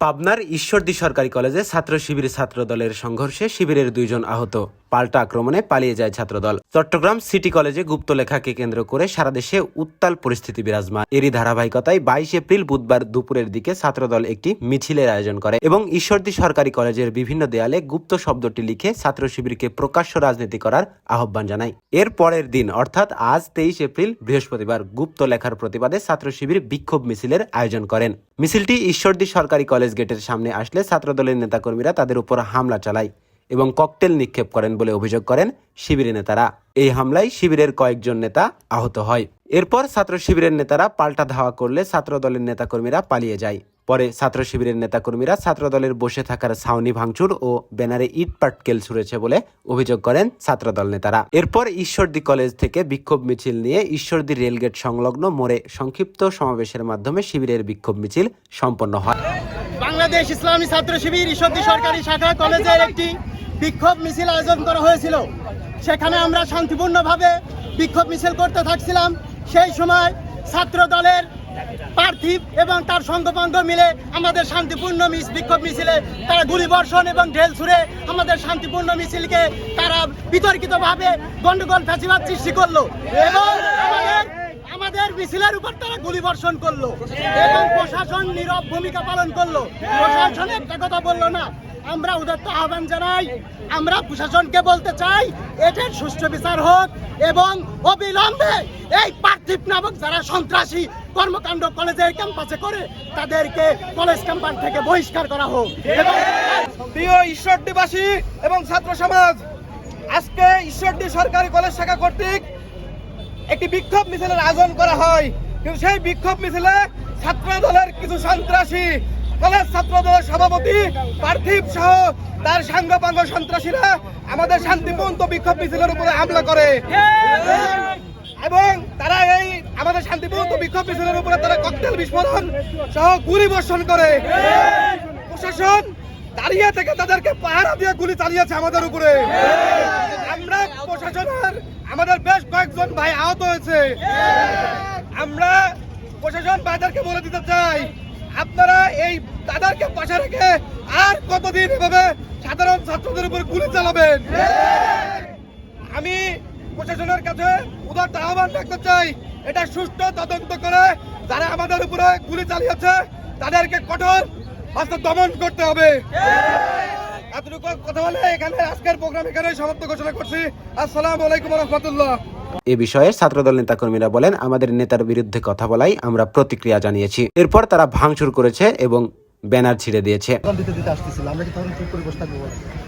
পাবনার ঈশ্বরদী সরকারি কলেজে ছাত্র শিবির ছাত্রদলের সংঘর্ষে শিবিরের 2 জন আহত, পাল্টা আক্রমণে পালিয়ে যায় ছাত্রদল। চট্টগ্রাম সিটি কলেজে গুপ্তলেখাকে কেন্দ্র করে সারা দেশে উত্তাল পরিস্থিতি বিরাজমান। এরই ধারাবাহিকতায় 22 এপ্রিল বুধবার দুপুরের দিকে ছাত্রদল একটি মিছিলের আয়োজন করে এবং ঈশ্বরদী সরকারি কলেজের বিভিন্ন দেয়ালে গুপ্ত শব্দটি লিখে ছাত্র শিবিরকে প্রকাশ্য রাজনীতি করার আহ্বান জানায়। এর পরের দিন অর্থাৎ আজ 23 এপ্রিল বৃহস্পতিবার গুপ্ত লেখার প্রতিবাদে ছাত্র শিবির বিক্ষোভ মিছিলের আয়োজন করেন। মিছিলটি ঈশ্বরদী সরকারি কলেজ গেটের সামনে আসলে ছাত্রদলের নেতাকর্মীরা তাদের উপর হামলা চালায় এবং ককটেল নিক্ষেপ করেন বলে অভিযোগ করেন শিবিরের নেতারা। এই হামলায় শিবিরের কয়েকজন নেতা আহত হয়। এরপর ছাত্র শিবিরের নেতারা পাল্টা ধাওয়া করলে ছাত্রদলের নেতাকর্মীরা পালিয়ে যায়। পরে ছাত্র শিবিরের নেতাকর্মীরা ছাত্রদলের বসে থাকার ছাউনি ভাঙচুর ও ব্যানারে ইট পাটকেল ছুঁড়েছে বলে অভিযোগ করেন ছাত্রদল নেতারা। এরপর ঈশ্বরদী কলেজ থেকে বিক্ষোভ মিছিল নিয়ে ঈশ্বরদী রেলগেট সংলগ্ন মোড়ে সংক্ষিপ্ত সমাবেশের মাধ্যমে শিবিরের বিক্ষোভ মিছিল সম্পন্ন হয়। বাংলাদেশ ইসলামী ছাত্র শিবির ঈশ্বরদী সরকারি শাখা কলেজের একটি বিক্ষোভ মিছিল আয়োজন করা হয়েছিল। সেখানে আমরা শান্তিপূর্ণভাবে বিক্ষোভ মিছিল করতে থাকছিলাম। সেই সময় ছাত্র দলের পার্থিব এবং তার সঙ্গপাঙ্গ মিলে আমাদের শান্তিপূর্ণ বিক্ষোভ মিছিলে তারা গুলিবর্ষণ এবং ঢেল ছুঁড়ে আমাদের শান্তিপূর্ণ মিছিলকে তারা বিতর্কিতভাবে গন্ডগোল ফ্যাসিবাদ সৃষ্টি করলো এবং আমাদের মিছিলের উপর তারা গুলিবর্ষণ করলো এবং প্রশাসন নীরব ভূমিকা পালন করলো। প্রশাসন একটা কথা বললো না। আমরা উদাত্ত আহ্বান জানাই, আমরা প্রশাসনকে বলতে চাই এটার সুষ্ঠু বিচার হোক এবং অবিলম্বে এই পার্থিব নামক যারা সন্ত্রাসী কর্মকাণ্ড কলেজের ক্যাম্পাসে করে তাদেরকে কলেজ ক্যাম্পাস থেকে বহিষ্কার করা হোক। প্রিয় ঈশ্বরদীবাসী এবং ছাত্র সমাজ, আজকে ঈশ্বরদী সরকারি কলেজ শাখা কর্তৃক একটি বিক্ষোভ মিছিলের আয়োজন করা হয়, কিন্তু সেই বিক্ষোভ মিছিলে ছাত্র দলের কিছু সন্ত্রাসী কলেজ ছাত্র দলের সভাপতি পার্থিব সহ তার সাঙ্গপাঙ্গ সন্ত্রাসীরা আমাদের শান্তিপূর্ণ বিক্ষোভ মিছিলের উপরে হামলা করে এবং তারা এই আমাদের শান্তিপূর্ণ বিক্ষোভ মিছিলের উপরে তারা ককটেল বিস্ফোরণ সহ গুলি বর্ষণ করে। প্রশাসন দাঁড়িয়ে থেকে তাদেরকে পাহারা দিয়ে গুলি চালিয়েছে আমাদের উপরে। আমরা প্রশাসনের আমাদের বেশ কয়েকজন ভাই আহত হয়েছে। আমরা প্রশাসন ভাইদেরকে বলে দিতে চাই, আপনারা এই তাদেরকে পাশে রেখে আর কতদিন এভাবে সাধারণ ছাত্রদের উপর গুলি চালাবেন? আমি প্রশাসনের কাছে উদাত্ত আহ্বান রাখতে চাই, এটা সুষ্ঠু তদন্ত করে যারা আমাদের উপরে গুলি চালিয়েছে তাদেরকে কঠোর হস্তে দমন করতে হবে। এতটুকু কথা বলে এখানে আজকের প্রোগ্রাম এখানে সমাপ্ত ঘোষণা করছি। আসসালামু আলাইকুম ওয়া রাহমাতুল্লাহ। এ বিষয়ে ছাত্রদল নেতাকর্মীরা বলেন, আমাদের নেতার বিরুদ্ধে কথা বলাই আমরা প্রতিক্রিয়া জানিয়েছি। এরপর তারা ভাঙচুর করেছে এবং ব্যানার ছিঁড়ে দিয়েছে।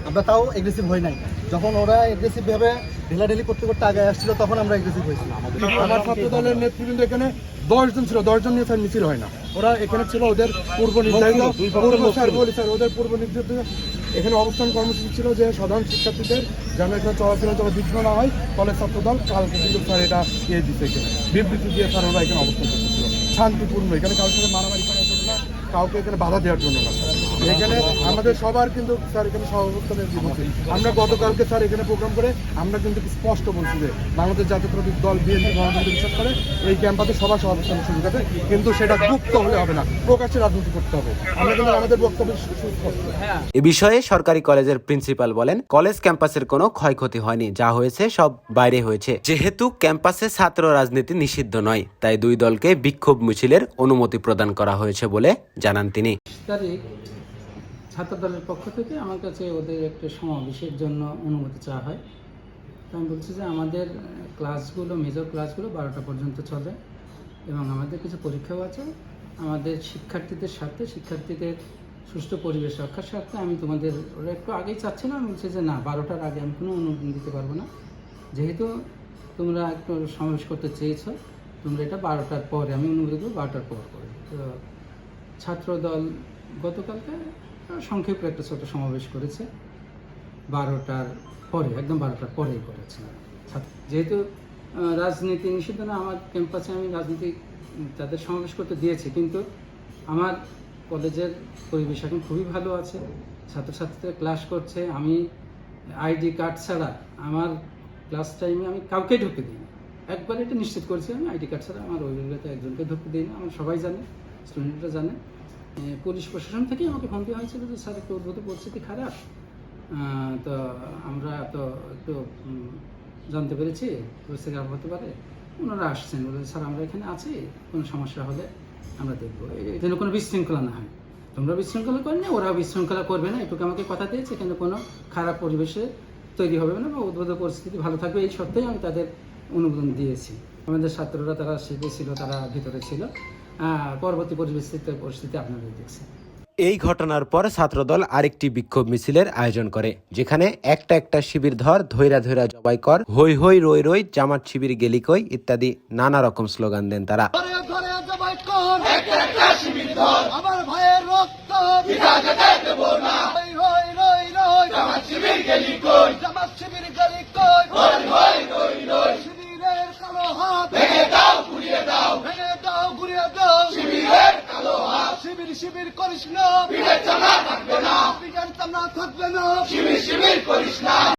আমরা তাও এগ্রেসিভ হই নাই। যখন ওরা এগ্রেসিভ ভাবে ঢেলাঢেলি করতে করতে আগে আসছিল তখন আমরা এগ্রেসিভ হয়েছিলাম। আমার ছাত্র দলের নেতৃবৃন্দ এখানে 10 জন ছিল, 10 জন নিয়ে স্যার মিছিল হয় না। ওরা এখানে ছিল ওদের পূর্ব নির্ধারিত ওদের পূর্ব নির্ধারিত এখানে অবস্থান কর্মসূচি ছিল যে সাধারণ শিক্ষার্থীদের যেন এখানে চলাফেরা যারা বিঘ্ন না হয়। কলেজ ছাত্র দল কালকে কিন্তু স্যার এটা ইয়ে দিচ্ছে, এখানে বিবৃতি দিয়ে স্যার ওরা এখানে অবস্থান করতেছিল শান্তিপূর্ণ। এখানে কারোর সাথে মারামারি করার জন্য না, কাউকে এখানে বাধা দেওয়ার জন্য না। এখানে আমাদের সবার কিন্তু স্যার এখানে সহযোগিতা দিচ্ছে। আমরা গতকালকে স্যার এখানে প্রোগ্রাম করে আমরা কিন্তু স্পষ্ট বলছি যে বাংলাদেশ জাতীয়তাবাদী দল বিএনপি গণতন্ত্র বিশ্বাস করে এই ক্যাম্পাসে সবার সহাবস্থানের সুযোগ আছে, কিন্তু সেটা গুপ্ত হলে হবে না, প্রকাশ্যে রাজনীতি করতে হবে। আমরা কিন্তু আমাদের বক্তব্য সুস্পষ্ট। এ বিষয়ে সরকারি কলেজের প্রিন্সিপাল বলেন, কলেজ ক্যাম্পাসের কোনো ক্ষয়ক্ষতি হয়নি, যা হয়েছে সব বাইরে হয়েছে। যেহেতু ক্যাম্পাসে ছাত্র রাজনীতি নিষিদ্ধ নয়, তাই 2 দলকে বিক্ষোভ মিছিলের অনুমতি প্রদান করা হয়েছে বলে জানান তিনি। ছাত্র দলের পক্ষ থেকে আমার কাছে ওদের একটা সমাবেশের জন্য অনুমতি চাওয়া হয়। তো আমি বলছি যে আমাদের ক্লাসগুলো মেজর ক্লাসগুলো 12টা পর্যন্ত চলে এবং আমাদের কিছু পরীক্ষাও আছে। আমাদের শিক্ষার্থীদের সুষ্ঠু পরিবেশ রক্ষার স্বার্থে আমি তোমাদের ওরা একটু আগেই চাচ্ছে না, আমি বলছি যে না 12টার আগে আমি কোনো অনুমতি দিতে পারবো না। যেহেতু তোমরা একটু সমাবেশ করতে চেয়েছো, তোমরা এটা 12টার পরে আমি অনুমতি দেবো, 12টার পর করে। তো ছাত্র দল গতকালকে সংক্ষেপে একটা ছোটো সমাবেশ করেছে 12টার পরে, একদম 12টার পরেই করেছে। যেহেতু রাজনীতি নিষিদ্ধ না, আমার ক্যাম্পাসে আমি রাজনীতি তাদের সমাবেশ করতে দিয়েছি, কিন্তু আমার কলেজের পরিবেশ এখন খুবই ভালো আছে। ছাত্রছাত্রীরা ক্লাস করছে, আমি আইডি কার্ড ছাড়া আমার ক্লাস টাইমে আমি কাউকে ঢুকতে দিই না। একবার এটা নিশ্চিত করেছি আমি, আইডি কার্ড ছাড়া আমার ওই জায়গাতে একজনকে ঢুকতে দিই না। আমার সবাই জানে, স্টুডেন্টরা জানে। পুলিশ প্রশাসন থেকেই আমাকে ফোন দেওয়া হয়েছিল যে স্যার একটু উদ্ভূত পরিস্থিতি খারাপ, তো আমরা তো একটু জানতে পেরেছি পরিস্থিতি খারাপ হতে পারে। ওনারা আসছেন, বলে স্যার আমরা এখানে আছি, কোনো সমস্যা হলে আমরা দেখবো, যেন কোনো বিশৃঙ্খলা না হয়। তোমরা বিশৃঙ্খলা করবে না, ওরাও বিশৃঙ্খলা করবে না, এটুকু আমাকে কথা দিয়েছে। কিন্তু কোনো খারাপ পরিবেশে তৈরি হবে না বা উদ্ভূত পরিস্থিতি ভালো থাকবে, এই সত্ত্বেই আমি তাদের অনুমোদন দিয়েছি। আমাদের ছাত্ররা তারা শিখে ছিল, তারা ভিতরে ছিল। পরবর্তী পরিস্থিতি আপনাদের দেখছে। এই ঘটনার পর ছাত্রদল আরেকটি বিক্ষোভ মিছিলের আয়োজন করে, যেখানে একটা শিবির ধৈরা জবাই কর, হই হই রই রই, জামাত শিবির গেলি কই ইত্যাদি নানা রকম স্লোগান দেন তারা। আমার ভাইয়ের রক্ত দেব না, হই হই রই রই, জামাত শিবির গেলি কই, জামাত শিবির গেলি কই, হই হই রই রই, শিবিরের কালো হাত ভেঙে দাও ঘুরিয়ে দাও, ভেঙে দাও ঘুরিয়ে দাও, শিবিরের কালো হাত। শিবির শিবির করিস না, বিবেচনা থাকবে না, বিবেচনা থাকবে না, শিবির শিবির করিস না।